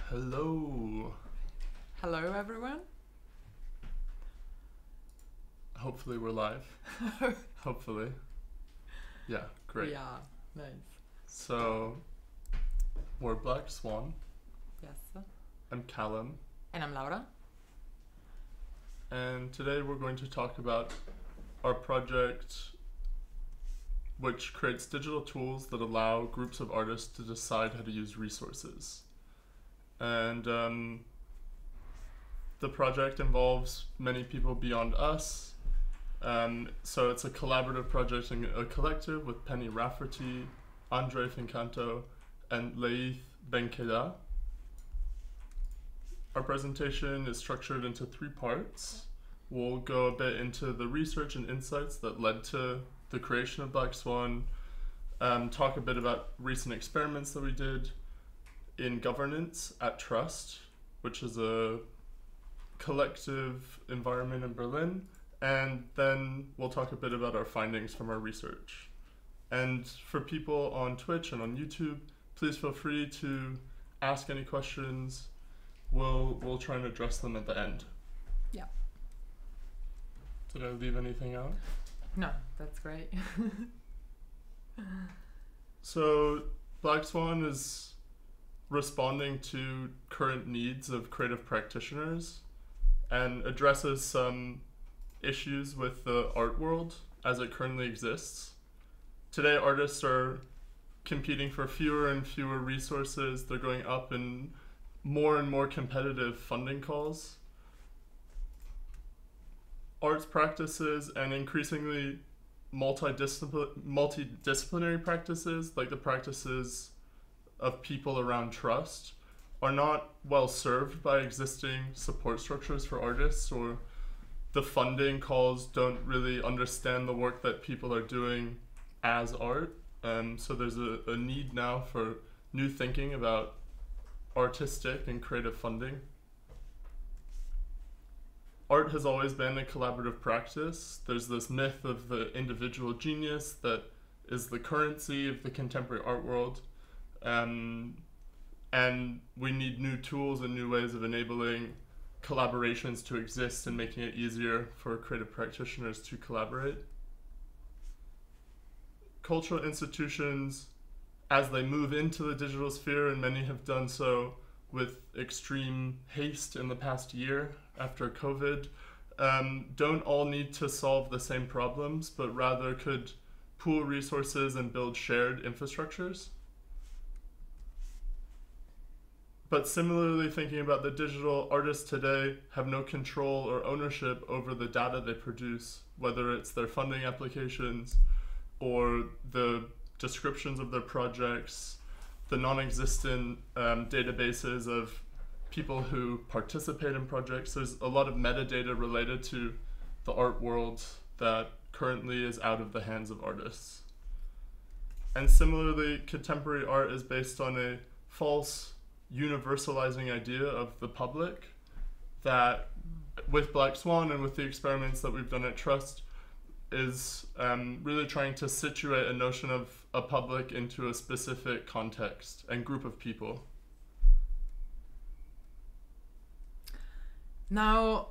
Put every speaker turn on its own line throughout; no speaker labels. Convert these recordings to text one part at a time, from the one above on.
Hello.
Hello, everyone.
Hopefully we're live. Hopefully. Yeah, great.
Yeah, nice.
So, we're Black Swan.
Yes.
I'm Callum.
And I'm Laura.
And today we're going to talk about our project, which creates digital tools that allow groups of artists to decide how to use resources. And the project involves many people beyond us. So it's a collaborative project and a collective with Penny Rafferty, Andre Fincanto, and Laith Benkeda. Our presentation is structured into 3 parts. We'll go a bit into the research and insights that led to the creation of Black Swan, talk a bit about recent experiments that we did in governance at Trust, which is a collective environment in Berlin, and then we'll talk a bit about our findings from our research. And for people on Twitch and on YouTube, please feel free to ask any questions. We'll try and address them at the end.
Yeah.
Did I leave anything out?
No, that's great.
So Black Swan is responding to current needs of creative practitioners and addresses some issues with the art world as it currently exists. Today, artists are competing for fewer and fewer resources. They're going up in more and more competitive funding calls. Arts practices and increasingly multidisciplinary practices, like the practices of people around trust, are not well served by existing support structures for artists, or the funding calls don't really understand the work that people are doing as art. So there's a need now for new thinking about artistic and creative funding. Art has always been a collaborative practice. There's this myth of the individual genius that is the currency of the contemporary art world. And we need new tools and new ways of enabling collaborations to exist and making it easier for creative practitioners to collaborate. Cultural institutions, as they move into the digital sphere, and many have done so with extreme haste in the past year after COVID, don't all need to solve the same problems, but rather could pool resources and build shared infrastructures. But similarly, thinking about the digital, artists today have no control or ownership over the data they produce, whether it's their funding applications or the descriptions of their projects, the non-existent databases of people who participate in projects. There's a lot of metadata related to the art world that currently is out of the hands of artists. And similarly, contemporary art is based on a false universalizing idea of the public that, with Black Swan and with the experiments that we've done at Trust, is really trying to situate a notion of a public into a specific context and group of people.
Now,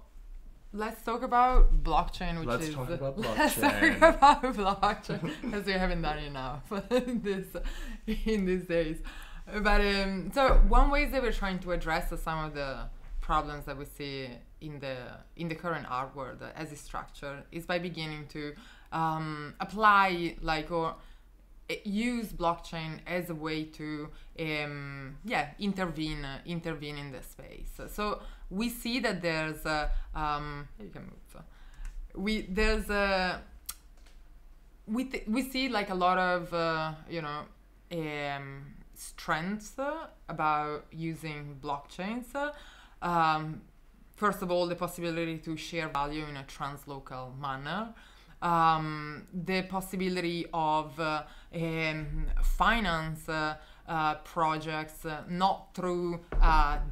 let's talk about blockchain,
Let's talk about blockchain.
Let's talk about blockchain, as we haven't done enough in these days. But so one way that we're trying to address some of the problems that we see in the current art world as a structure is by beginning to apply or use blockchain as a way to intervene in the space. So we see that there's you can move. We see like a lot of strengths about using blockchains. First of all, the possibility to share value in a translocal manner. The possibility of finance projects not through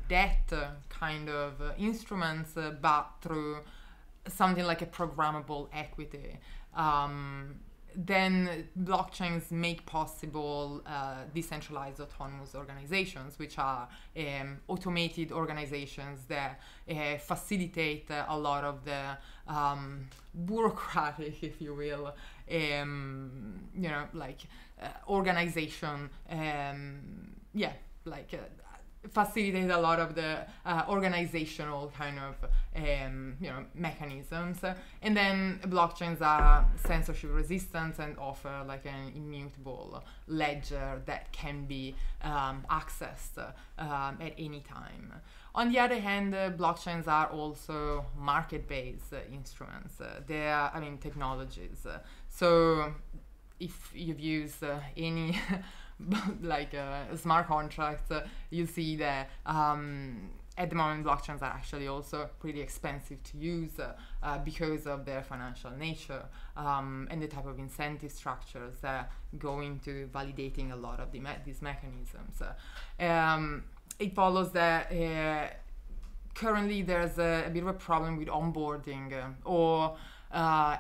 debt kind of instruments, but through something like a programmable equity. Then blockchains make possible decentralized autonomous organizations, which are automated organizations that facilitate a lot of the bureaucratic, if you will, organization, facilitate a lot of the organizational kind of mechanisms. And then blockchains are censorship resistant and offer like an immutable ledger that can be accessed at any time. On the other hand, blockchains are also market-based instruments. They are, technologies. So if you've used any smart contracts, you'll see that at the moment blockchains are actually also pretty expensive to use because of their financial nature and the type of incentive structures that go into validating a lot of these mechanisms. It follows that currently there's a bit of a problem with onboarding or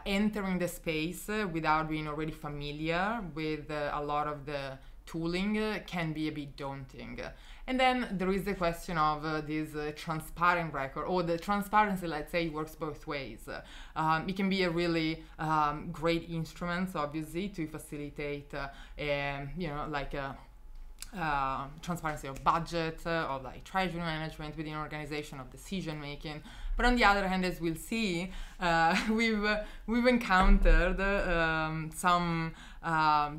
entering the space without being already familiar with a lot of the tooling can be a bit daunting. And then there is the question of this transparent record, or the transparency, let's say, works both ways. It can be a really great instrument, obviously, to facilitate, transparency of budget, of like treasury management within an organization, of decision making. But on the other hand, as we'll see, we've encountered some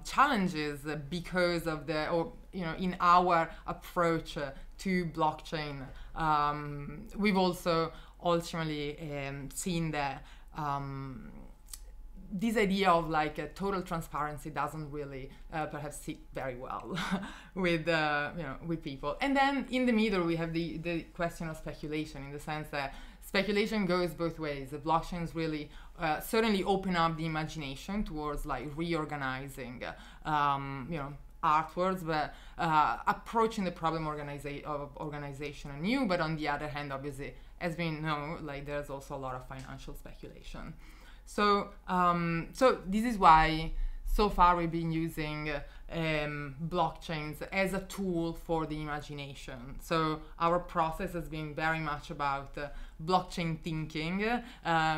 challenges because of in our approach to blockchain. We've also ultimately seen that this idea of like a total transparency doesn't really perhaps sit very well with with people. And then in the middle we have the question of speculation, in the sense that speculation goes both ways. The blockchains really certainly open up the imagination towards like reorganizing artworks, but approaching the problem of organization anew. But on the other hand, obviously, as we know, like there's also a lot of financial speculation. So this is why so far we've been using blockchains as a tool for the imagination. So our process has been very much about blockchain thinking,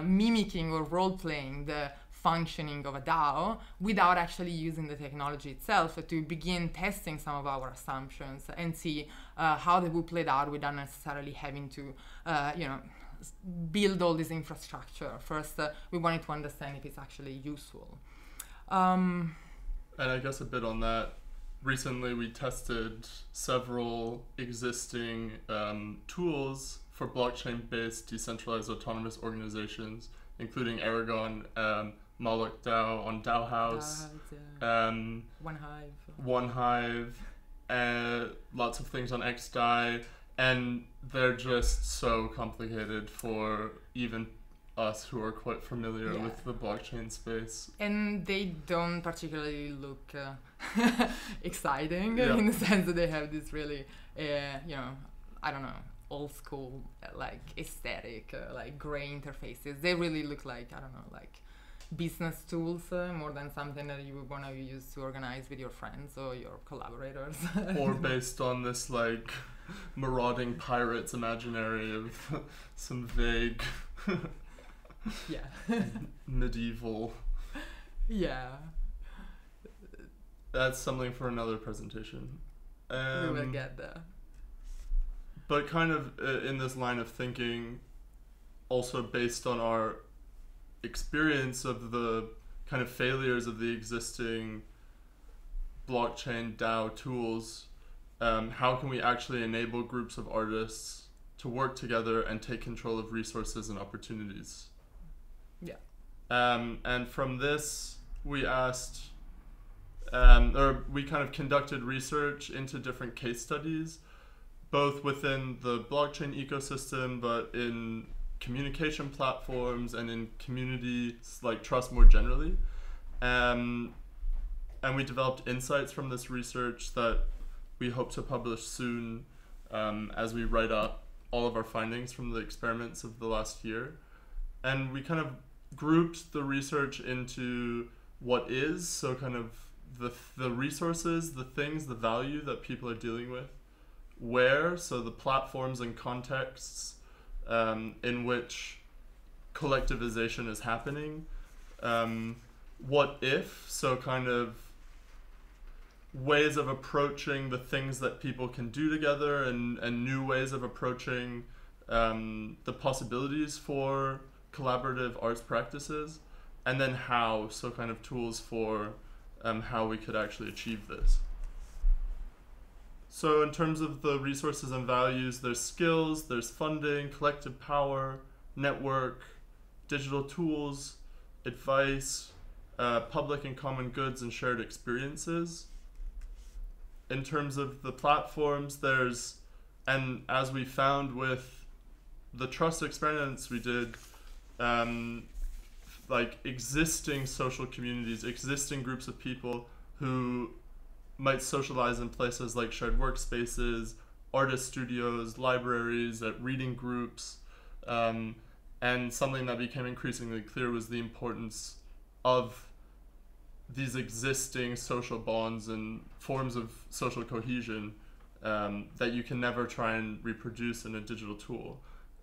mimicking or role-playing the functioning of a DAO without actually using the technology itself, to begin testing some of our assumptions and see how they will play out without necessarily having to build all this infrastructure. First, we wanted to understand if it's actually useful.
And I guess a bit on that, recently we tested several existing tools for blockchain-based decentralized autonomous organizations, including Aragon, Moloch DAO on DAO House, OneHive, lots of things on XDAI, and they're just so complicated for even us who are quite familiar with the blockchain space.
And they don't particularly look exciting in the sense that they have this really, old school like aesthetic, like gray interfaces. They really look like, like business tools more than something that you would want to use to organize with your friends or your collaborators.
Or based on this like marauding pirates imaginary of some vague medieval.
Yeah.
That's something for another presentation.
We will get there.
But kind of in this line of thinking, also based on our experience of the kind of failures of the existing blockchain DAO tools, how can we actually enable groups of artists to work together and take control of resources and opportunities?
Yeah.
And from this, we asked, or we kind of conducted research into different case studies, both within the blockchain ecosystem, but in communication platforms and in community like trust more generally. And we developed insights from this research that we hope to publish soon, as we write up all of our findings from the experiments of the last year. And we kind of grouped the research into what is, so kind of the resources, the things, the value that people are dealing with. Where, so the platforms and contexts in which collectivization is happening. What if, so kind of ways of approaching the things that people can do together, and new ways of approaching the possibilities for collaborative arts practices. And then how, so kind of tools for how we could actually achieve this. So in terms of the resources and values, there's skills, there's funding, collective power, network, digital tools, advice, public and common goods, and shared experiences. In terms of the platforms, there's, and as we found with the trust experiments we did, like existing social communities, existing groups of people who might socialize in places like shared workspaces, artist studios, libraries, at reading groups. And something that became increasingly clear was the importance of these existing social bonds and forms of social cohesion that you can never try and reproduce in a digital tool.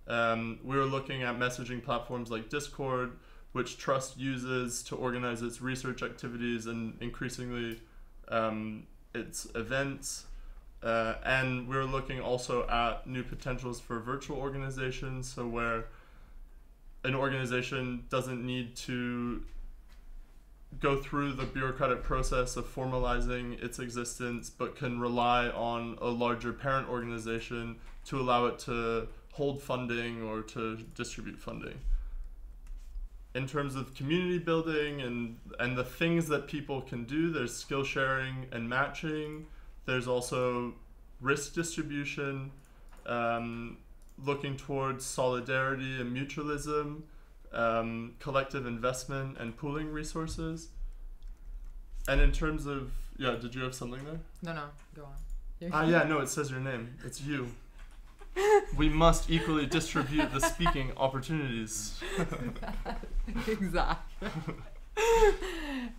We were looking at messaging platforms like Discord, which Trust uses to organize its research activities and increasingly its events. And we were looking also at new potentials for virtual organizations, so where an organization doesn't need to go through the bureaucratic process of formalizing its existence, but can rely on a larger parent organization to allow it to hold funding or to distribute funding. In terms of community building and the things that people can do, there's skill sharing and matching. There's also risk distribution, looking towards solidarity and mutualism, collective investment and pooling resources. And in terms of, yeah, did you have something there?
No, go on.
Yeah, no, it says your name. It's you. We must equally distribute the speaking opportunities.
Exactly.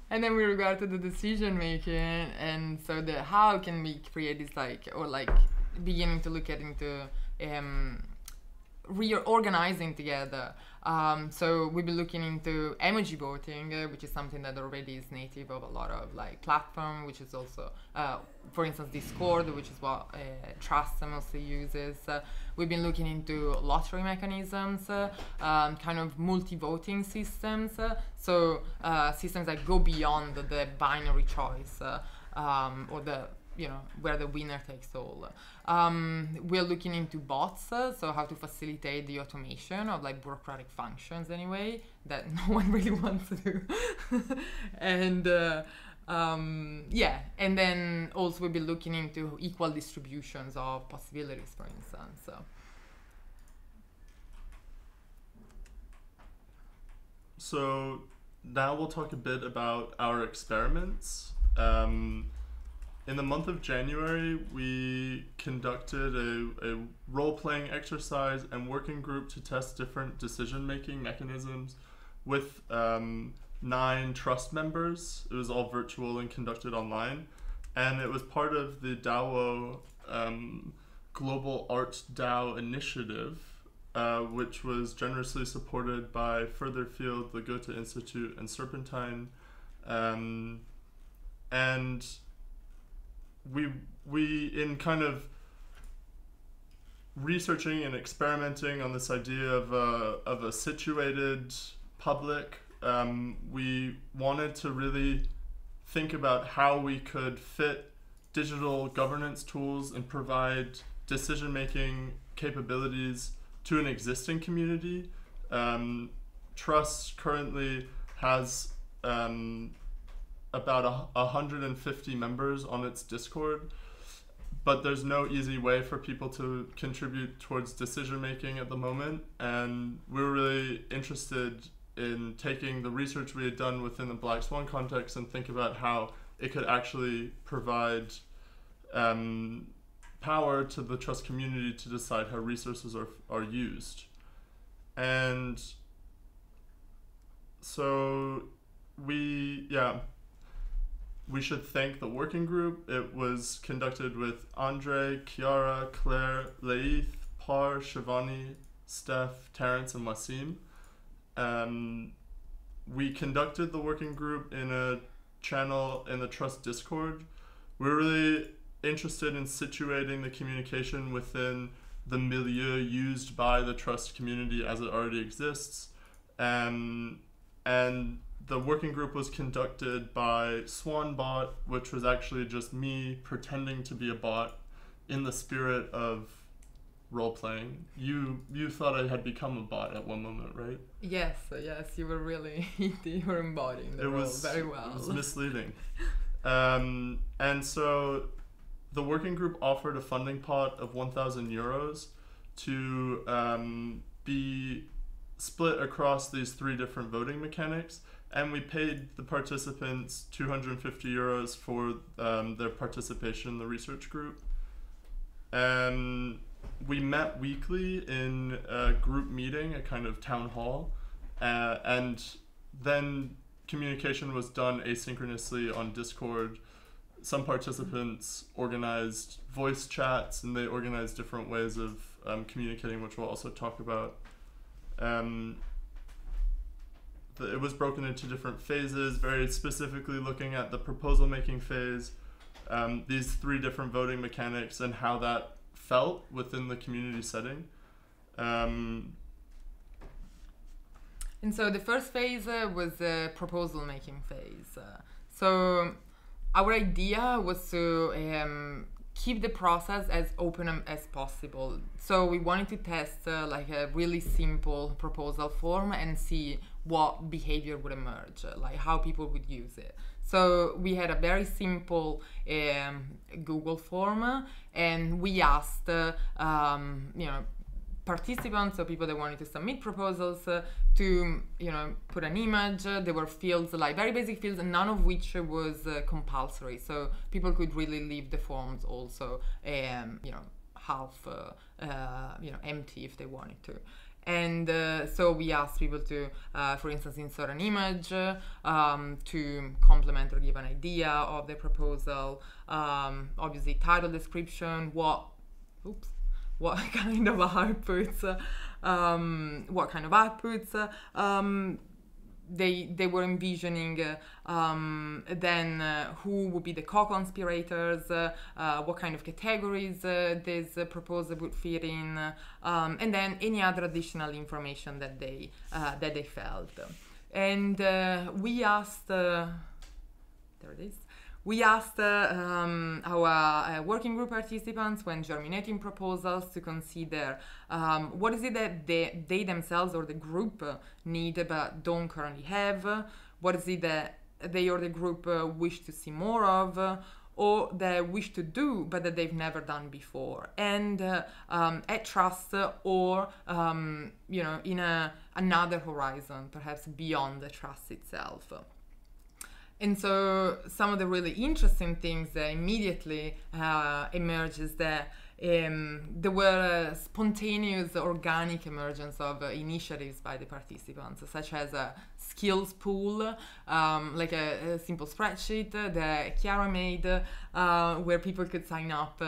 And then we regard to the decision making, and so the how can we create this beginning to look at into reorganizing together. So we'll be looking into emoji voting, which is something that already is native of a lot of platform, which is also, for instance, Discord, which is what Trust mostly uses. We've been looking into lottery mechanisms, kind of multi-voting systems, so systems that go beyond the binary choice or the where the winner takes all. We're looking into bots, so how to facilitate the automation of bureaucratic functions anyway, that no one really wants to do. And and then also we'll be looking into equal distributions of possibilities, for instance.
So now we'll talk a bit about our experiments. In the month of January, we conducted a role-playing exercise and working group to test different decision-making mechanisms with 9 Trust members. It was all virtual and conducted online. And it was part of the DAO Global Art DAO Initiative, which was generously supported by Furtherfield, the Goethe Institute, and Serpentine. And we in kind of researching and experimenting on this idea of a situated public, we wanted to really think about how we could fit digital governance tools and provide decision-making capabilities to an existing community. Trust currently has about 150 members on its Discord, but there's no easy way for people to contribute towards decision-making at the moment, and we were really interested in taking the research we had done within the Black Swan context and think about how it could actually provide power to the trust community to decide how resources are used. And so we should thank the working group. It was conducted with Andre, Chiara, Claire, Laith, Par, Shivani, Steph, Terrence, and Wasim. We conducted the working group in a channel in the Trust Discord. We're really interested in situating the communication within the milieu used by the Trust community as it already exists. And the working group was conducted by Swan bot, which was actually just me pretending to be a bot in the spirit of role-playing. You thought I had become a bot at one moment, right?
Yes, you were really, you were embodying the role very well.
It was misleading. And so the working group offered a funding pot of 1,000 euros to be split across these 3 different voting mechanics, and we paid the participants 250 euros for their participation in the research group. We met weekly in a group meeting, a kind of town hall, and then communication was done asynchronously on Discord. Some participants organized voice chats, and they organized different ways of communicating, which we'll also talk about. It was broken into different phases, very specifically looking at the proposal making phase, these 3 different voting mechanics and how that felt within the community setting.
And so the first phase was the proposal making phase. So our idea was to keep the process as open as possible. So we wanted to test like a really simple proposal form and see what behavior would emerge, like how people would use it. So we had a very simple Google form, and we asked participants, so people that wanted to submit proposals, to put an image. There were fields, like very basic fields, none of which was compulsory. So people could really leave the forms also half empty if they wanted to. And so we asked people to, for instance, insert an image to complement or give an idea of the proposal. Obviously, title, description, what kind of outputs, they were envisioning, then who would be the co-conspirators, what kind of categories this proposal would fit in, and then any other additional information that they felt. And we asked, there it is. We asked our working group participants, when germinating proposals, to consider what is it that they themselves or the group need but don't currently have, what is it that they or the group wish to see more of, or they wish to do but that they've never done before, and at Trust or in another horizon, perhaps beyond the Trust itself. And so some of the really interesting things that immediately emerge is that there were a spontaneous, organic emergence of initiatives by the participants, such as a skills pool, like a simple spreadsheet that Chiara made, where people could sign up.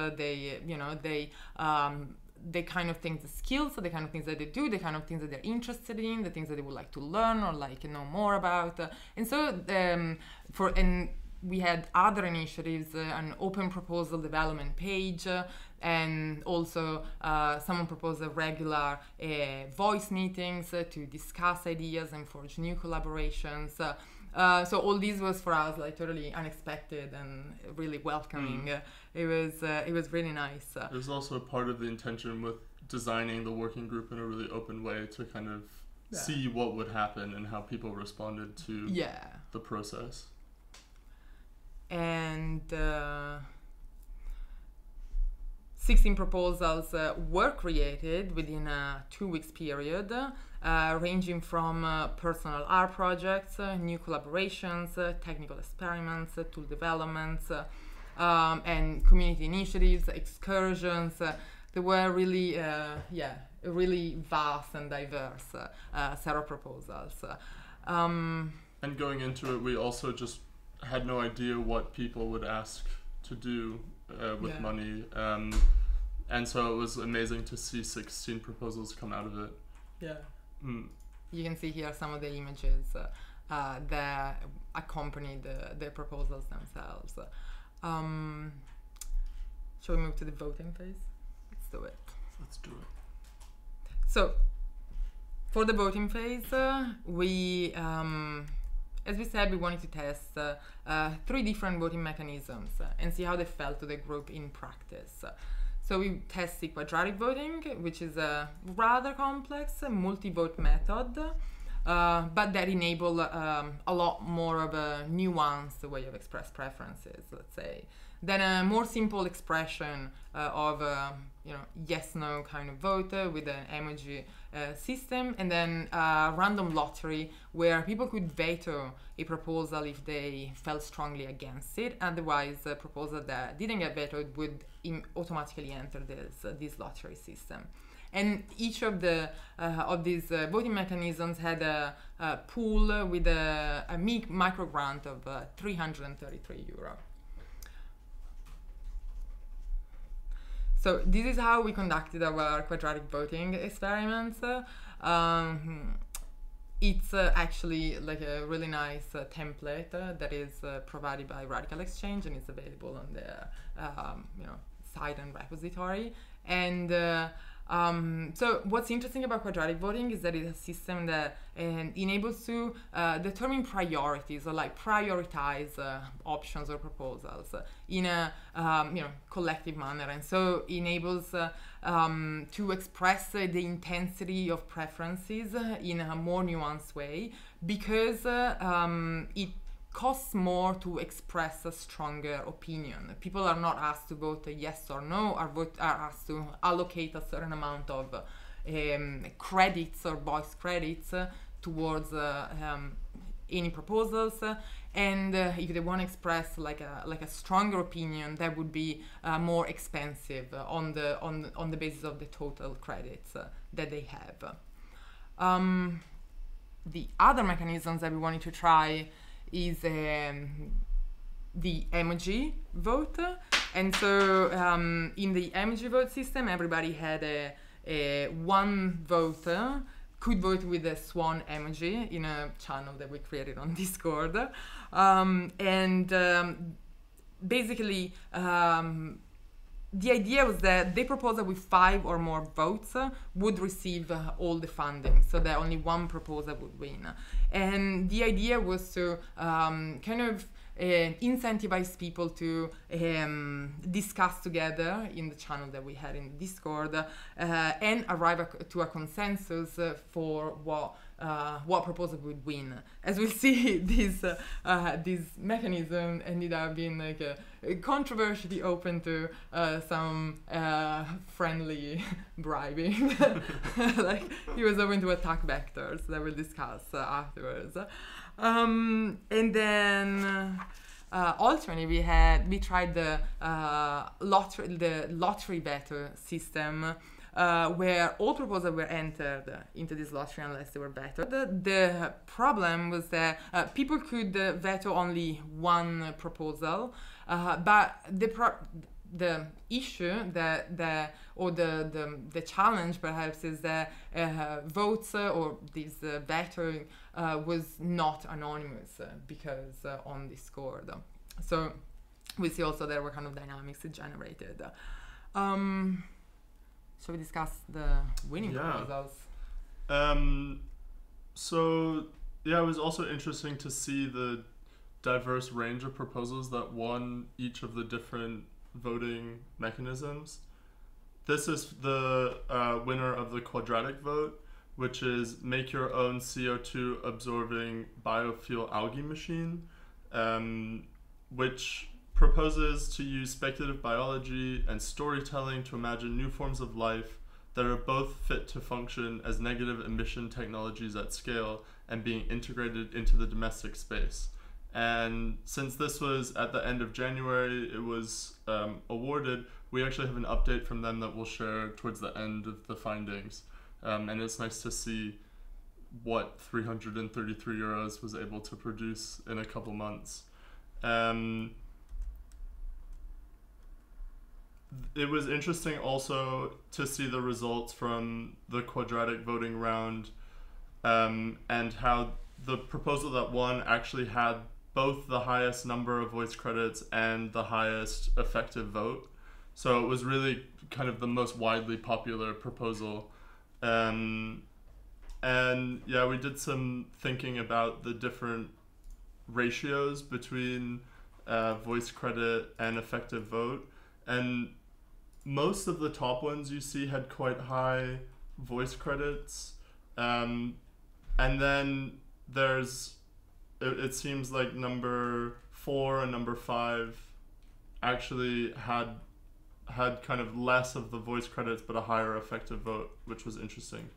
The kind of things, the skills, the kind of things that they do, the kind of things that they're interested in, the things that they would like to learn or know more about. And so we had other initiatives, an open proposal development page, and also someone proposed a regular voice meetings to discuss ideas and forge new collaborations. So all this was for us like totally unexpected and really welcoming. It was really nice.
It was also part of the intention with designing the working group in a really open way to kind of see what would happen and how people responded to the process. And
16 proposals were created within a 2 weeks period, ranging from personal art projects, new collaborations, technical experiments, tool developments, and community initiatives, excursions. They were really, a really vast and diverse set of proposals.
And going into it, we also just had no idea what people would ask to do with money. And so it was amazing to see 16 proposals come out of it.
Yeah. You can see here some of the images that accompanied the proposals themselves. Shall we move to the voting phase? Let's do it.
Let's do it.
So, for the voting phase, we, as we said, we wanted to test 3 different voting mechanisms and see how they felt to the group in practice. So we tested quadratic voting, which is a rather complex multi-vote method, but that enable a lot more of a nuanced way of express preferences, let's say, than a more simple expression of yes/no kind of vote with an emoji system, and then a random lottery where people could veto a proposal if they felt strongly against it. Otherwise, a proposal that didn't get vetoed would automatically enter this lottery system. And each of these voting mechanisms had a pool with a micro grant of €333. So this is how we conducted our quadratic voting experiments. It's actually like a really nice template that is provided by Radical Exchange, and it's available on their site and repository. And so what's interesting about quadratic voting is that it's a system that enables to determine priorities, or like prioritize options or proposals in a collective manner, and so enables to express the intensity of preferences in a more nuanced way, because it costs more to express a stronger opinion. People are not asked to vote yes or no, are asked to allocate a certain amount of credits or voice credits towards any proposals, and if they want to express like a stronger opinion, that would be more expensive on the basis of the total credits that they have. The other mechanisms that we wanted to try is the emoji vote. And so in the emoji vote system, everybody had a one vote, could vote with a Swan emoji in a channel that we created on Discord. Basically, the idea was that the proposal with 5 or more votes would receive all the funding, so that only one proposal would win. And the idea was to kind of incentivize people to discuss together in the channel that we had in Discord and arrive to a consensus for what proposal would win. As we see, this mechanism ended up being like a controversially open to some friendly bribing. Like, he was open to attack vectors that we'll discuss afterwards. And then alternately we tried the lottery veto system, where all proposals were entered into this lottery unless they were vetoed. The problem was that people could veto only one proposal, but the issue the challenge perhaps is that votes or this veto was not anonymous because on Discord. So we see also there were kind of dynamics generated. Shall we discuss the winning proposals?
So yeah, it was also interesting to see the diverse range of proposals that won each of the different voting mechanisms. This is the winner of the quadratic vote, which is make your own CO2 absorbing biofuel algae machine, which proposes to use speculative biology and storytelling to imagine new forms of life that are both fit to function as negative emission technologies at scale and being integrated into the domestic space. And since this was at the end of January, it was awarded, we actually have an update from them that we'll share towards the end of the findings. And it's nice to see what 333 euros was able to produce in a couple months. It was interesting also to see the results from the quadratic voting round, and how the proposal that won actually had both the highest number of voice credits and the highest effective vote. So it was really kind of the most widely popular proposal. And yeah, we did some thinking about the different ratios between voice credit and effective vote. And most of the top ones you see had quite high voice credits. And then there's, it seems like number 4 and number 5 actually had kind of less of the voice credits but a higher effective vote, which was interesting.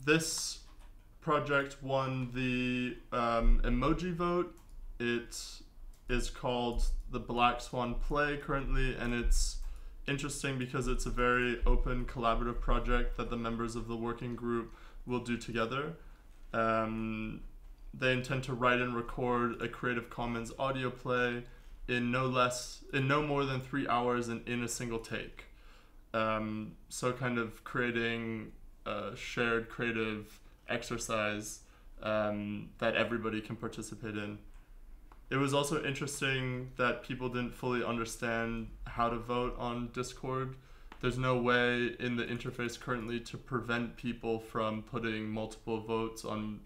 This project won the emoji vote. It is called the Black Swan Play currently, and it's interesting because it's a very open collaborative project that the members of the working group will do together. They intend to write and record a Creative Commons audio play in no more than 3 hours and in a single take. So kind of creating a shared creative exercise that everybody can participate in. It was also interesting that people didn't fully understand how to vote on Discord. There's no way in the interface currently to prevent people from putting multiple votes on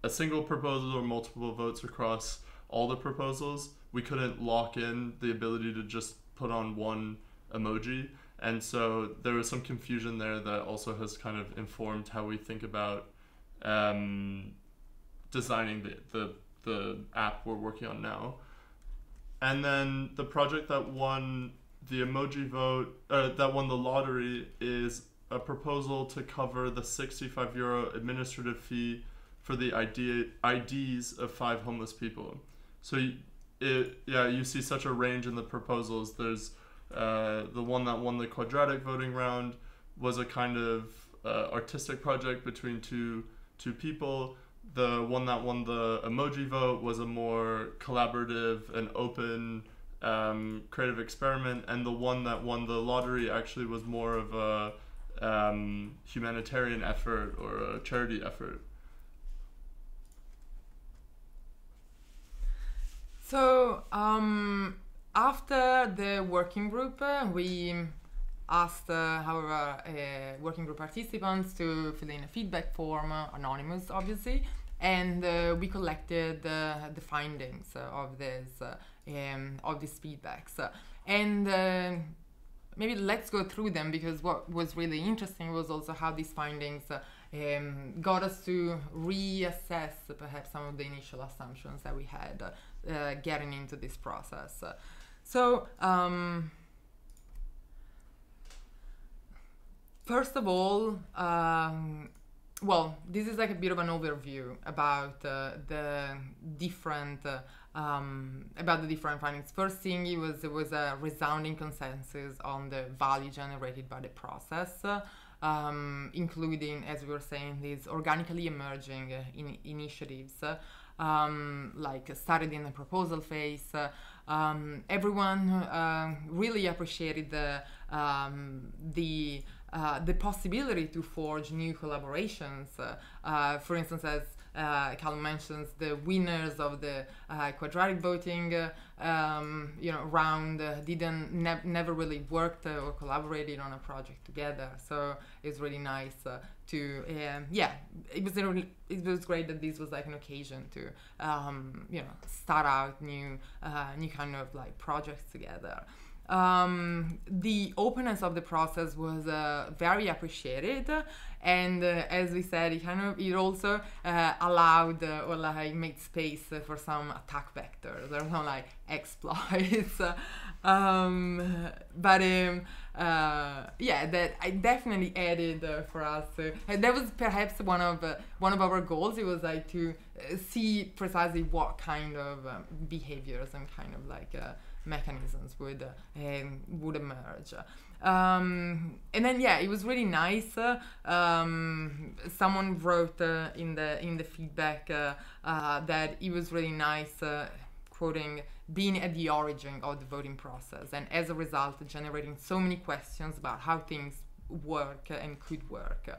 a single proposal or multiple votes across all the proposals. We couldn't lock in the ability to just put on one emoji. And so there was some confusion there that also has kind of informed how we think about designing the app we're working on now. And then the project that won the emoji vote, that won the lottery, is a proposal to cover the €65 administrative fee for the IDs of 5 homeless people. So you see such a range in the proposals. There's the one that won the quadratic voting round was a kind of artistic project between two people. The one that won the emoji vote was a more collaborative and open creative experiment, and the one that won the lottery actually was more of a humanitarian effort or a charity effort.
So after the working group, we asked our working group participants to fill in a feedback form, anonymous obviously, and we collected the findings of these feedbacks. And maybe let's go through them, because what was really interesting was also how these findings got us to reassess perhaps some of the initial assumptions that we had getting into this process. So first of all, well, this is like a bit of an overview about the different findings. First thing, there was a resounding consensus on the value generated by the process, including, as we were saying, these organically emerging initiatives, like started in the proposal phase. Everyone really appreciated the the possibility to forge new collaborations. For instance, as Callum mentions, the winners of the quadratic voting round never really worked or collaborated on a project together. So it's really nice to it was great that this was like an occasion to start out new kind of like projects together. The openness of the process was very appreciated, and as we said, it also allowed or like made space for some attack vectors or some like exploits. That I definitely added for us. That was perhaps one of our goals. It was like to see precisely what kind of behaviors and kind of like mechanisms would emerge. And then it was really nice. Someone wrote in the feedback that it was really nice, quoting, being at the origin of the voting process, and as a result generating so many questions about how things work and could work,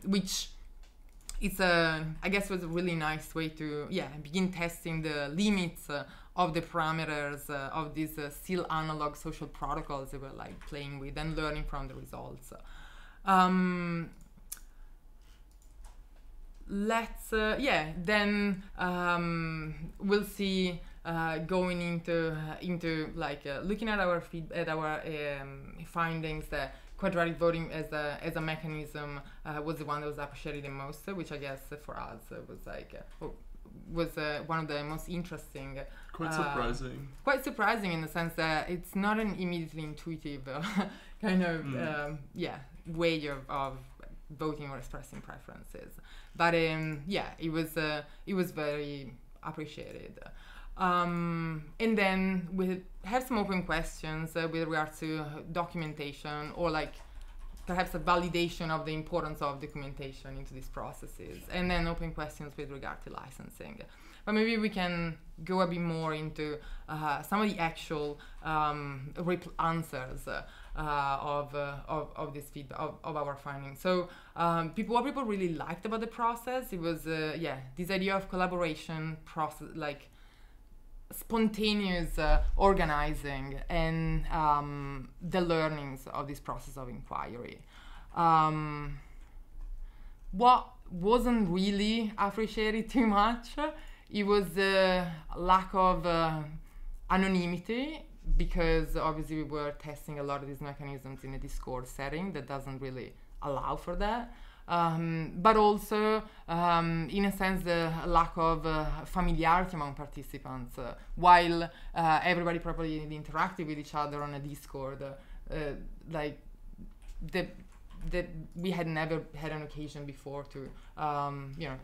which it's I guess was a really nice way to begin testing the limits of the parameters of these still analog social protocols that we're like playing with and learning from the results. Then we'll see going into like looking at our findings, that quadratic voting as a mechanism was the one that was appreciated the most, which I guess for us was like one of the most interesting.
Quite surprising.
Quite surprising in the sense that it's not an immediately intuitive kind of way of voting or expressing preferences, but it was very appreciated. And then we have some open questions with regards to documentation, or like perhaps a validation of the importance of documentation into these processes, and then open questions with regard to licensing. But maybe we can go a bit more into some of the actual answers of this feedback of our findings. So what people really liked about the process, it was this idea of collaboration process, like spontaneous organizing, and the learnings of this process of inquiry. What wasn't really appreciated too much, it was the lack of anonymity, because obviously we were testing a lot of these mechanisms in a Discord setting that doesn't really allow for that. But also, in a sense, the lack of familiarity among participants. While everybody probably interacted with each other on a Discord, we had never had an occasion before to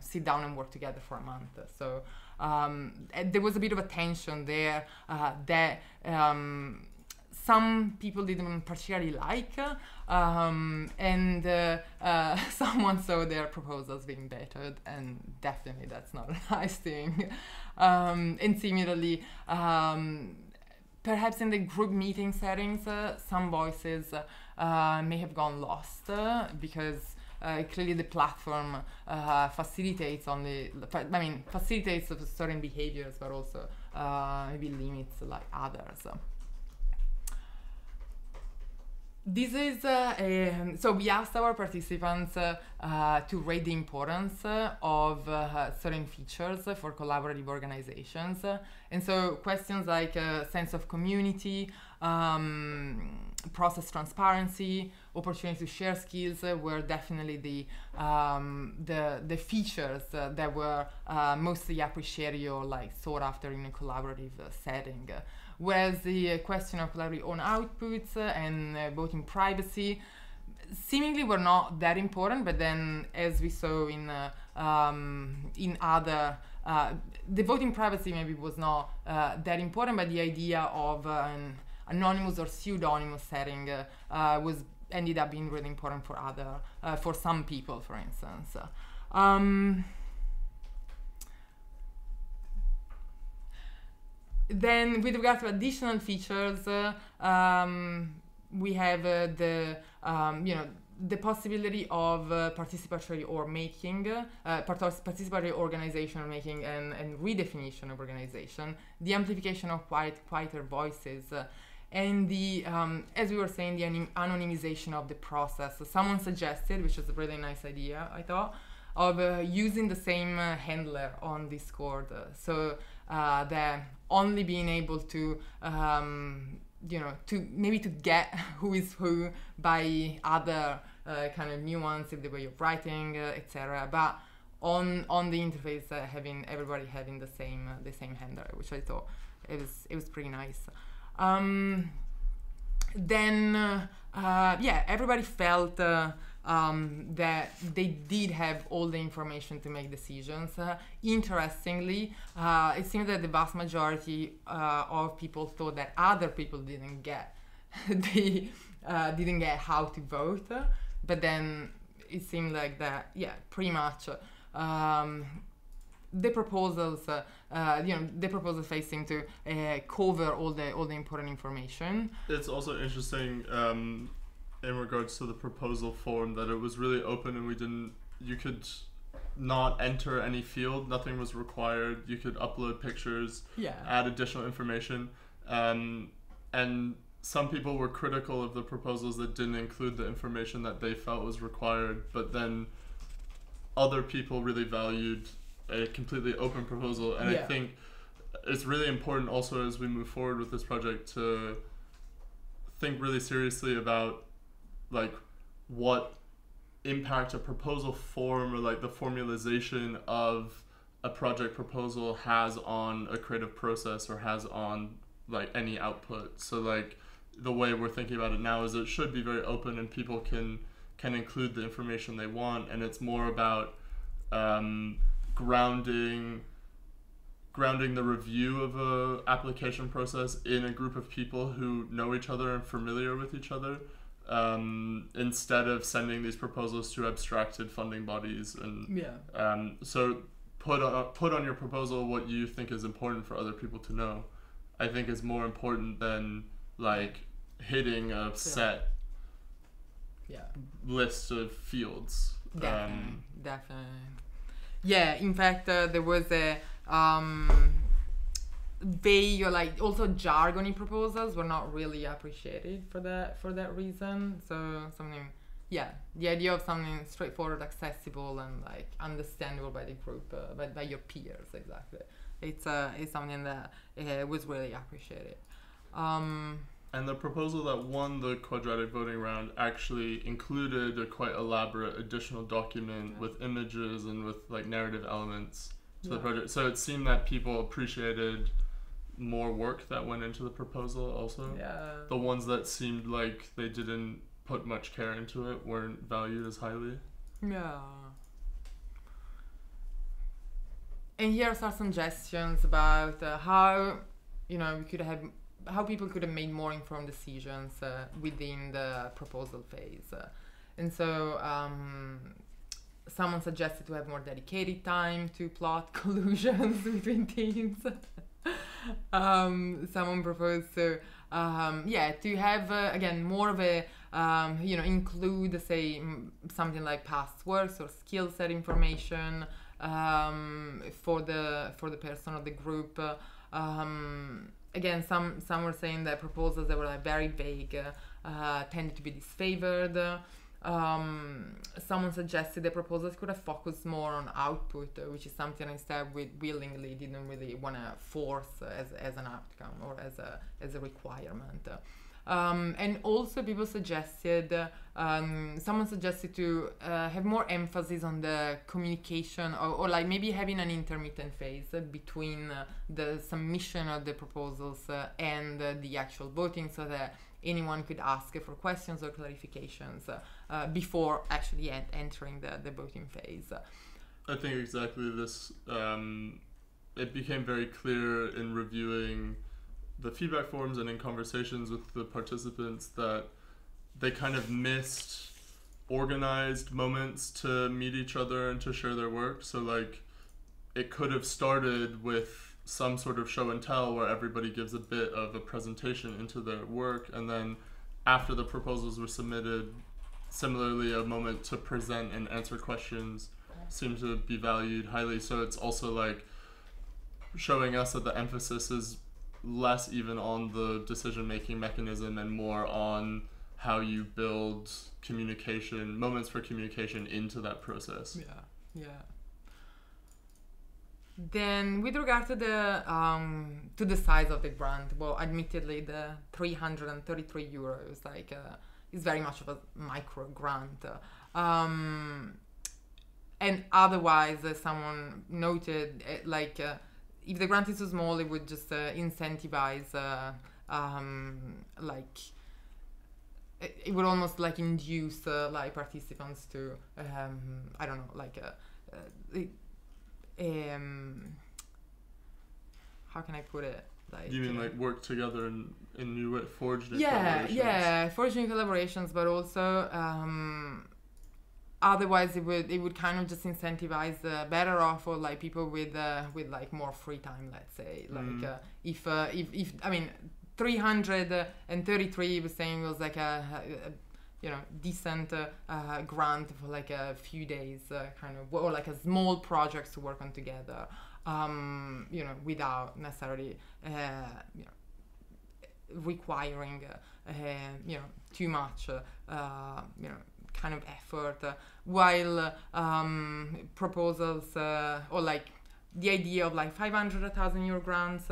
sit down and work together for a month. So there was a bit of a tension there that some people didn't particularly like, and someone saw their proposals being bettered, and definitely that's not a nice thing. And similarly, perhaps in the group meeting settings, some voices may have gone lost because clearly the platform facilitates certain behaviors, but also maybe limits like others. This is so we asked our participants to rate the importance of certain features for collaborative organizations, and so questions like sense of community, process transparency, opportunity to share skills were definitely the features that were mostly appreciated or like sought after in a collaborative setting. Whereas the question of collaborative own outputs and voting privacy seemingly were not that important, but then as we saw in other, the voting privacy maybe was not that important, but the idea of an anonymous or pseudonymous setting ended up being really important for for some people, for instance. Then with regard to additional features, we have the possibility of participatory or making, participatory organization making and redefinition of organization, the amplification of quieter voices, and the, as we were saying, the anonymization of the process. So someone suggested, which was a really nice idea, I thought, of using the same handler on Discord. So that only being able to to get who is who by other kind of nuance in the way of writing, etc. But on the interface, everybody having the same handler, which I thought it was pretty nice. Then everybody felt that they did have all the information to make decisions. Interestingly, it seems that the vast majority of people thought that other people didn't get didn't get how to vote, but then it seemed like that, pretty much the proposals face seem to cover all the important information.
It's also interesting in regards to the proposal form that it was really open, and you could not enter any field, nothing was required. You could upload pictures, add additional information, and some people were critical of the proposals that didn't include the information that they felt was required, but then other people really valued a completely open proposal. And I think it's really important also as we move forward with this project to think really seriously about like what impact a proposal form or like the formalization of a project proposal has on a creative process or has on like any output. So like the way we're thinking about it now is it should be very open and people can include the information they want, and it's more about grounding the review of a application process in a group of people who know each other and familiar with each other, instead of sending these proposals to abstracted funding bodies. And so put on your proposal what you think is important for other people to know, I think is more important than like hitting a set list of fields.
Definitely. Yeah, in fact, there was a vague or like also jargony proposals were not really appreciated for that reason. So something, the idea of something straightforward, accessible, and like understandable by the group, by your peers, exactly. It's something that was really appreciated.
And the proposal that won the quadratic voting round actually included a quite elaborate additional document with images and with like narrative elements to the project. So it seemed that people appreciated more work that went into the proposal also. The ones that seemed like they didn't put much care into it weren't valued as highly. And here are some suggestions about how people could have made more informed decisions within the proposal phase. And so someone suggested to have more dedicated time to plot collusions between teams. Someone proposed to have again more of a include say something like past works or skill set information for the person of the group. Again, some were saying that proposals that were like very vague tended to be disfavored. Someone suggested that proposals could have focused more on output, which is something instead we willingly didn't really want to force as an outcome or as a requirement. And also people suggested, someone suggested to have more emphasis on the communication or like maybe having an intermittent phase between the submission of the proposals and the actual voting, so that anyone could ask for questions or clarifications before actually entering the voting phase. I think exactly this, it became very clear in reviewing the feedback forms and in conversations with the participants that they kind of missed organized moments to meet each other and to share their work. So like it could have started with some sort of show and tell where everybody gives a bit of a presentation into their work, and then after the proposals were submitted. Similarly, a moment to present and answer questions seems to be valued highly. So it's also like showing us that the emphasis is less even on the decision-making mechanism and more on how you build communication, moments for communication into that process.
Yeah. Then, with regard to the size of the grant, well, admittedly, the 333 euros is very much of a micro grant, and otherwise, as someone noted, if the grant is too small, it would just incentivize, it would almost induce participants to, I don't know, how can I put it?
You mean work together in new way, forge new collaborations?
Yeah, forge new collaborations, but also otherwise it would kind of just incentivize better off or people with more free time, let's say. If I mean 333 was saying was a decent grant for a few days kind of, or a small projects to work on together, without necessarily requiring too much kind of effort, while proposals or the idea of 500 1,000 euro grants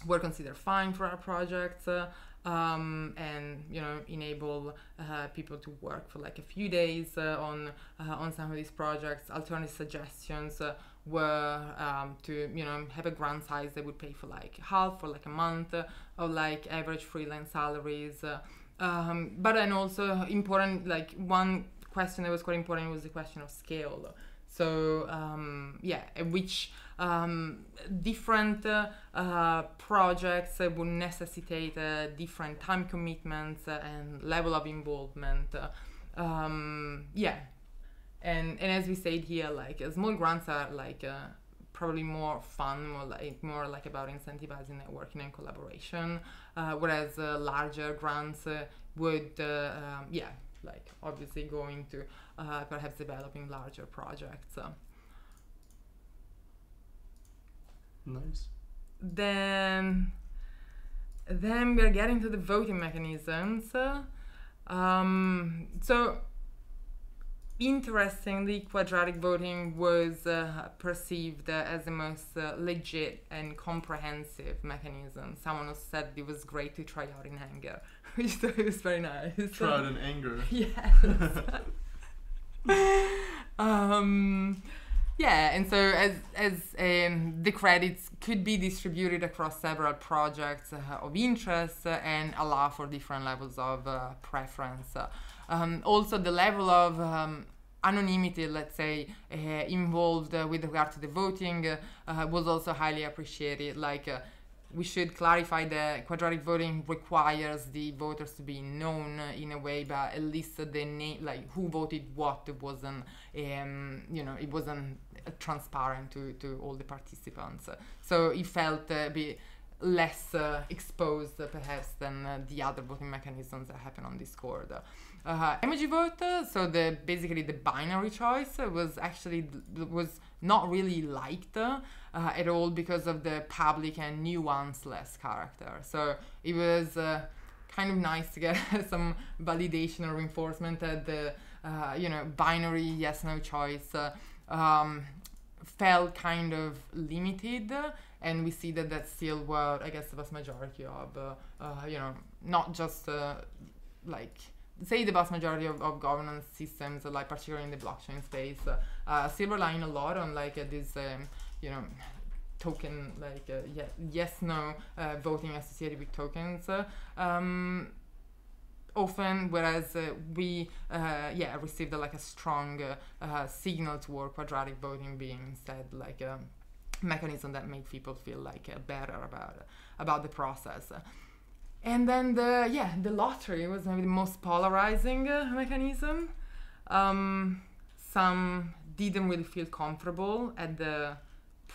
were considered fine for our projects, and enable people to work for a few days on some of these projects. Alternative suggestions were to have a grant size that would pay for half or a month of average freelance salaries. But then also important, one question that was quite important was the question of scale. So which different projects would necessitate different time commitments and level of involvement. And as we said here, small grants are probably more fun, more about incentivizing networking and collaboration, whereas larger grants would obviously go into perhaps developing larger projects.
Nice.
Then we're getting to the voting mechanisms. So interestingly, quadratic voting was perceived as the most legit and comprehensive mechanism. Someone else said it was great to try out in anger, which I thought was very nice.
Try out in anger.
Yes. And so as the credits could be distributed across several projects of interest and allow for different levels of preference. Also, the level of anonymity, let's say, involved with regard to the voting was also highly appreciated. We should clarify that quadratic voting requires the voters to be known in a way, but at least the name, who voted what, wasn't, it wasn't transparent to all the participants. So it felt a bit less exposed, perhaps, than the other voting mechanisms that happen on Discord. Emoji vote, so basically the binary choice was not really liked at all because of the public and nuance-less character. So it was kind of nice to get some validation or reinforcement that the binary yes/no choice felt kind of limited, and we see that that's still what I guess the vast majority of not just say the vast majority of governance systems, particularly in the blockchain space, still relying a lot on this token, yes/no voting associated with tokens. Often, whereas we received a strong signal toward quadratic voting being instead a mechanism that made people feel better about the process. And then the lottery was maybe the most polarizing mechanism. Some didn't really feel comfortable at the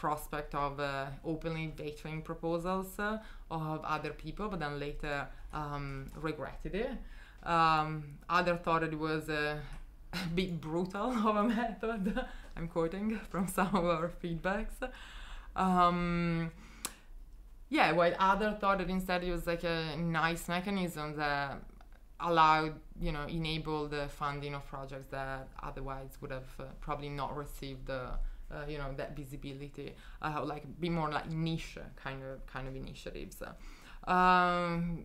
prospect of openly vetoing proposals of other people, but then later regretted it. Other thought it was a bit brutal of a method. I'm quoting from some of our feedbacks. Yeah, while other thought that instead it was like a nice mechanism that allowed, enable the funding of projects that otherwise would have probably not received that visibility, like be more like niche kind of initiatives.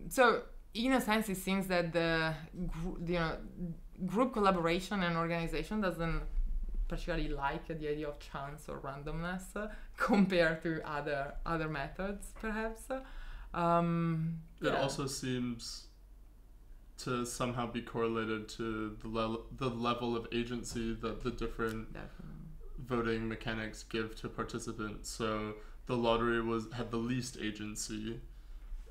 So in a sense, it seems that the group collaboration and organization doesn't particularly like the idea of chance or randomness compared to other methods, perhaps.
It also seems to somehow be correlated to the level of agency that the different voting mechanics give to participants. So the lottery had the least agency,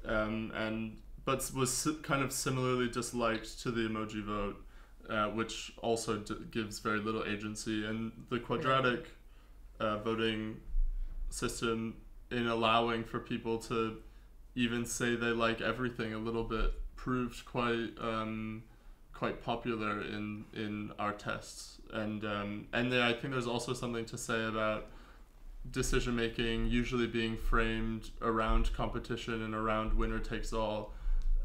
but was kind of similarly disliked to the emoji vote, which also gives very little agency. And the quadratic voting system, in allowing for people to even say they like everything a little bit, proved quite popular in our tests. And I think there's also something to say about decision making usually being framed around competition and around winner takes all.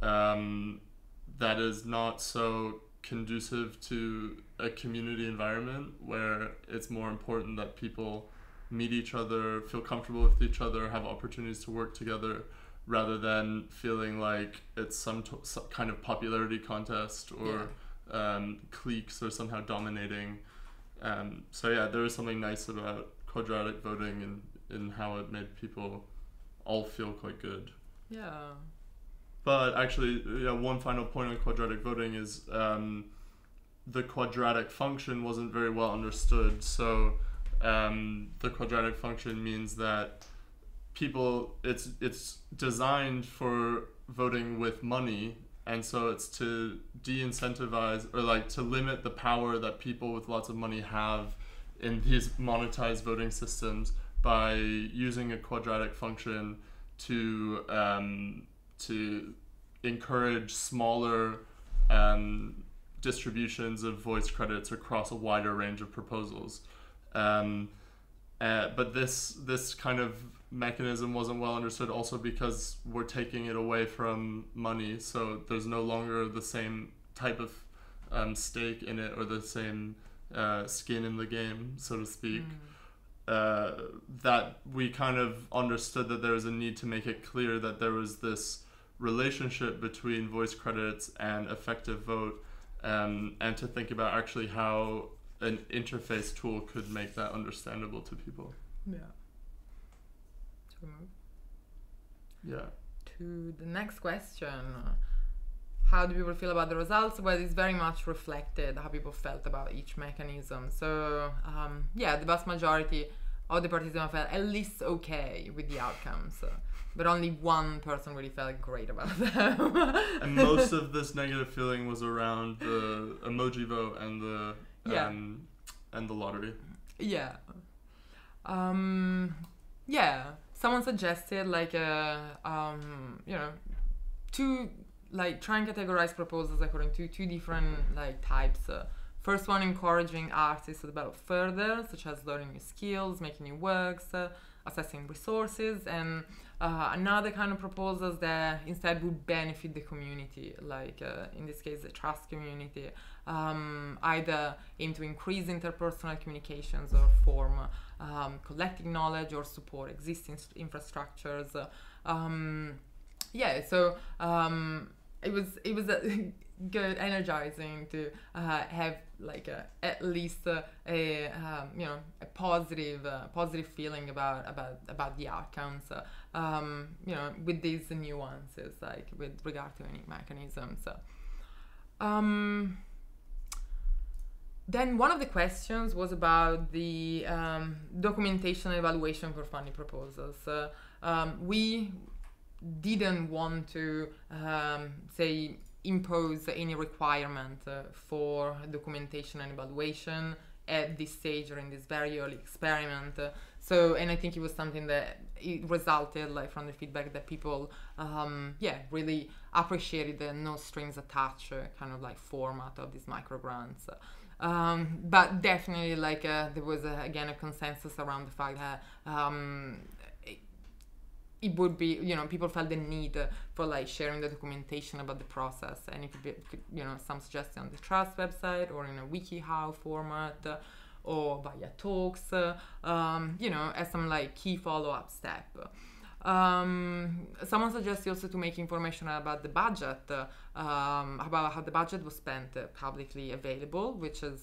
That is not so conducive to a community environment where it's more important that people meet each other, feel comfortable with each other, have opportunities to work together, rather than feeling like it's some kind of popularity contest or cliques or somehow dominating. So yeah, there was something nice about quadratic voting and how it made people all feel quite good.
Yeah.
But actually, one final point on quadratic voting is the quadratic function wasn't very well understood. So the quadratic function means that it's designed for voting with money, and so it's to de-incentivize or like to limit the power that people with lots of money have in these monetized voting systems by using a quadratic function to encourage smaller distributions of voice credits across a wider range of proposals. But this kind of mechanism wasn't well understood also because we're taking it away from money, so there's no longer the same type of stake in it or the same skin in the game, so to speak. That we kind of understood that there was a need to make it clear that there was this relationship between voice credits and effective vote, and to think about actually how an interface tool could make that understandable to people.
Yeah. To move.
Yeah.
To the next question. How do people feel about the results? Well, it's very much reflected how people felt about each mechanism. So, the vast majority of the participants felt at least okay with the outcomes. But only one person really felt great about them.
And most of this negative feeling was around the emoji vote and the lottery.
Yeah. Someone suggested to try and categorize proposals according to two different types. First one, encouraging artists to develop further, such as learning new skills, making new works, assessing resources, and another kind of proposals that instead would benefit the community, in this case the trust community, either aim to increase interpersonal communications or form collective knowledge or support existing infrastructures. It was good, energizing to have at least a positive feeling about the outcomes, with these nuances, with regard to any mechanisms. Then one of the questions was about the documentation and evaluation for funding proposals. We didn't want to impose any requirement for documentation and evaluation, at this stage or in this very early experiment. So, and I think it was something that it resulted like from the feedback that people, really appreciated the no strings attached kind of like format of these micro grants. But definitely like there was again a consensus around the fact that it would be, people felt the need for like sharing the documentation about the process, and it could be, some suggestion on the Trust website or in a WikiHow format or via talks, as some like key follow-up step. Someone suggested also to make information about the budget, about how the budget was spent publicly available, which is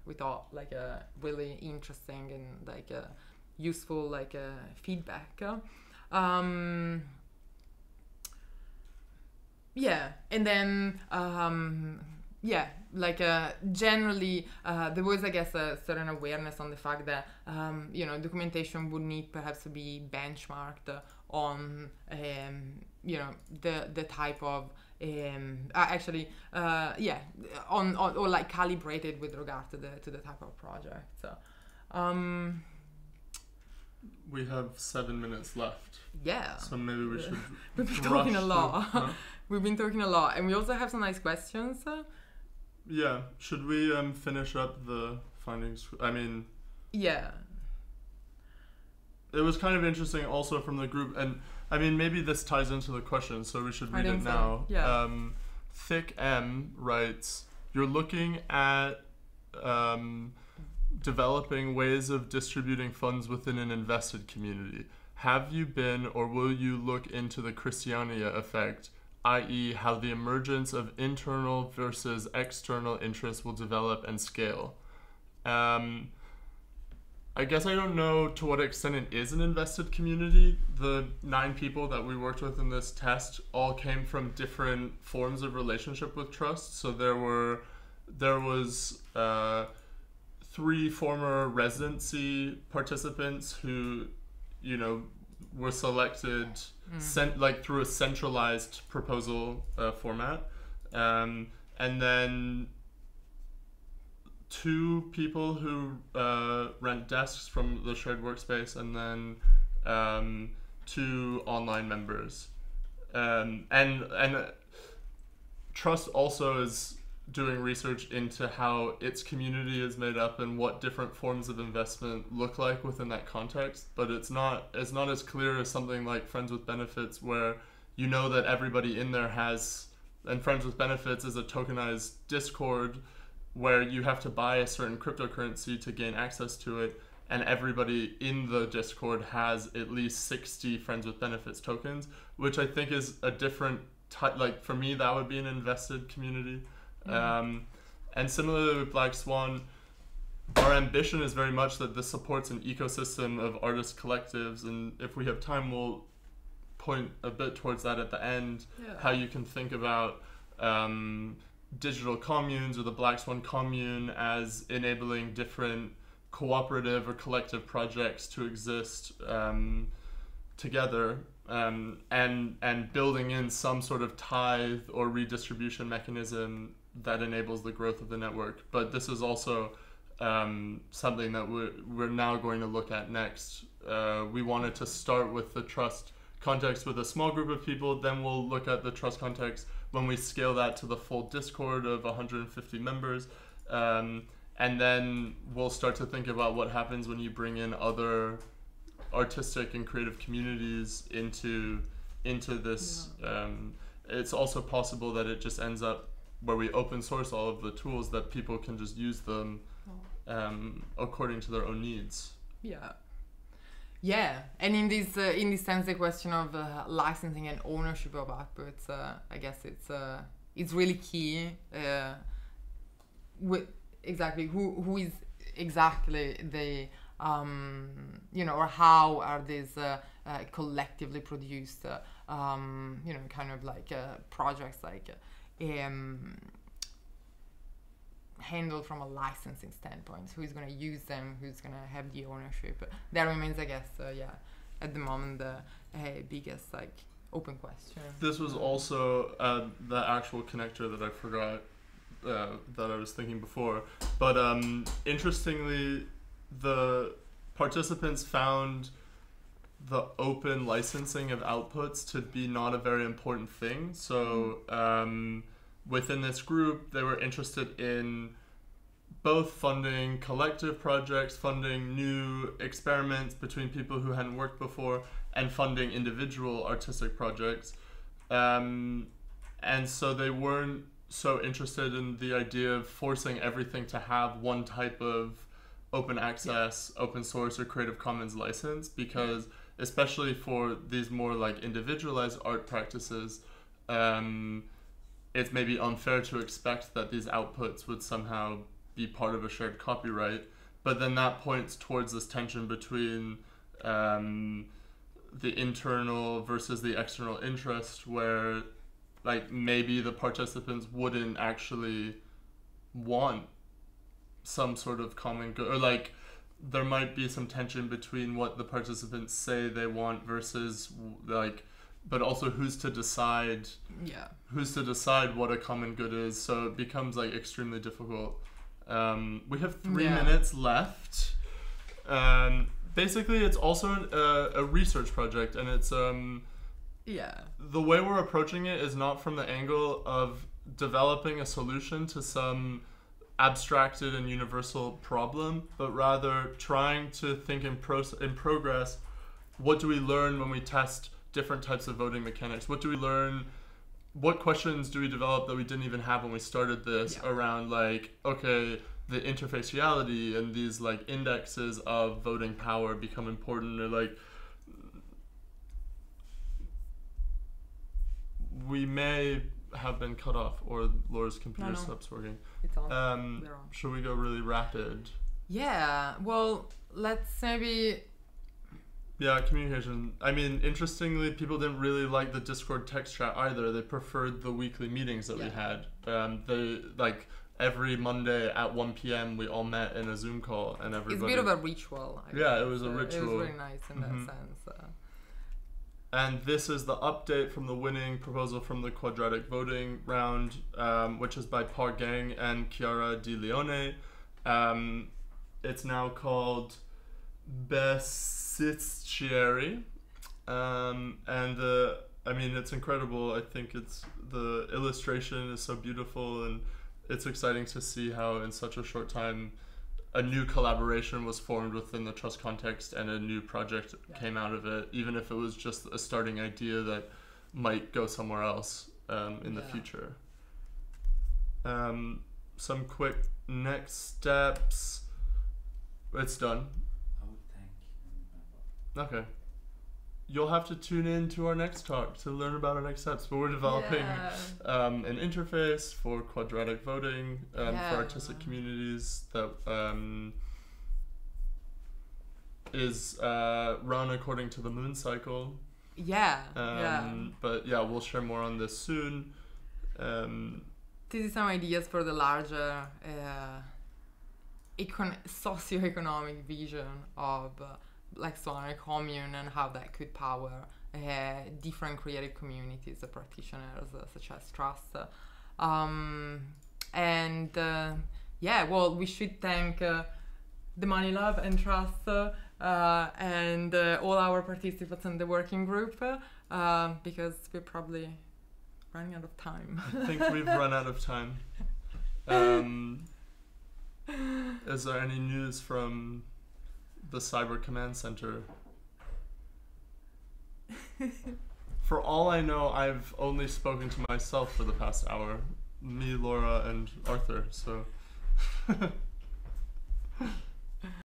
we thought like a really interesting and like useful like feedback. And then generally there was, I guess, a certain awareness on the fact that documentation would need perhaps to be benchmarked on the type of on or like calibrated with regard to the type of project. So
we have 7 minutes left.
Yeah.
So maybe we should.
We've been talking a lot. We've been talking a lot, and we also have some nice questions.
Yeah. Should we finish up the findings? I mean.
Yeah.
It was kind of interesting also from the group, and I mean maybe this ties into the question, so we should read it now.
So. Yeah.
Thick M writes, "You're looking at developing ways of distributing funds within an invested community. Have you been or will you look into the Christiania effect, i.e. how the emergence of internal versus external interests will develop and scale?" I guess I don't know to what extent it is an invested community. The 9 people that we worked with in this test all came from different forms of relationship with trust. So there was 3 former residency participants who, were selected through a centralized proposal format, and then 2 people who rent desks from the shared workspace, and then 2 online members, and Trust also is doing research into how its community is made up and what different forms of investment look like within that context. But it's not as clear as something like Friends with Benefits, where that everybody in there has, and Friends with Benefits is a tokenized Discord where you have to buy a certain cryptocurrency to gain access to it, and everybody in the Discord has at least 60 Friends with Benefits tokens, which I think is a different type. Like for me, that would be an invested community. And similarly with Black Swan, our ambition is very much that this supports an ecosystem of artist collectives, and if we have time, we'll point a bit towards that at the end, how you can think about digital communes or the Black Swan commune as enabling different cooperative or collective projects to exist together, and building in some sort of tithe or redistribution mechanism that enables the growth of the network. But this is also something that we're now going to look at next. We wanted to start with the trust context with a small group of people, then we'll look at the trust context when we scale that to the full Discord of 150 members, and then we'll start to think about what happens when you bring in other artistic and creative communities into this. It's also possible that it just ends up where we open source all of the tools that people can just use them according to their own needs.
And in this sense, the question of licensing and ownership of outputs, I guess it's really key. Exactly who is exactly the or how are these collectively produced kind of like projects like handled from a licensing standpoint. Who's going to use them, who's going to have the ownership? That remains, I guess, at the moment the biggest open question.
This was also the actual connector that I forgot that I was thinking before. But interestingly, the participants found the open licensing of outputs to be not a very important thing. So within this group, they were interested in both funding collective projects, funding new experiments between people who hadn't worked before, and funding individual artistic projects. And so they weren't so interested in the idea of forcing everything to have one type of open access, open source, or Creative Commons license, because especially for these more like individualized art practices, it's maybe unfair to expect that these outputs would somehow be part of a shared copyright. But then that points towards this tension between the internal versus the external interest, where like maybe the participants wouldn't actually want some sort of common good, or like there might be some tension between what the participants say they want versus like, but also who's to decide what a common good is. So it becomes like extremely difficult. We have 3 minutes left. Basically it's also a research project, and it's the way we're approaching it is not from the angle of developing a solution to some abstracted and universal problem, but rather trying to think in progress, what do we learn when we test different types of voting mechanics? What do we learn? What questions do we develop that we didn't even have when we started this around like, okay, the interfaciality and these like indexes of voting power become important, or like we may have been cut off, or Laura's computer stops working.
It's on.
Should we go really rapid?
Yeah, well, let's maybe...
Yeah, communication. I mean, interestingly, people didn't really like the Discord text chat either. They preferred the weekly meetings that we had. They, like, every Monday at 1 p.m. we all met in a Zoom call, and everybody...
It's a bit of a ritual.
It was a ritual.
It was very nice in that sense.
And this is the update from the winning proposal from the Quadratic Voting round, which is by Par Gang and Chiara Di Leone. It's now called Beneficiary. And I mean, it's incredible. I think the illustration is so beautiful, and it's exciting to see how in such a short time a new collaboration was formed within the trust context, and a new project came out of it, even if it was just a starting idea that might go somewhere else in the future. Some quick next steps. It's done.
Oh, thank you.
Okay. You'll have to tune in to our next talk to learn about our next steps. But we're developing an interface for quadratic voting for artistic communities that is run according to the moon cycle. But yeah, we'll share more on this soon.
This is some ideas for the larger socioeconomic vision of like Swan, a commune, and how that could power different creative communities of practitioners such as trust. We should thank the Money Lab and Trust and all our participants in the working group because we're probably running out of time.
I think we've run out of time. Is there any news from the Cyber Command Center? For all I know, I've only spoken to myself for the past hour. Me, Laura, and Arthur, so...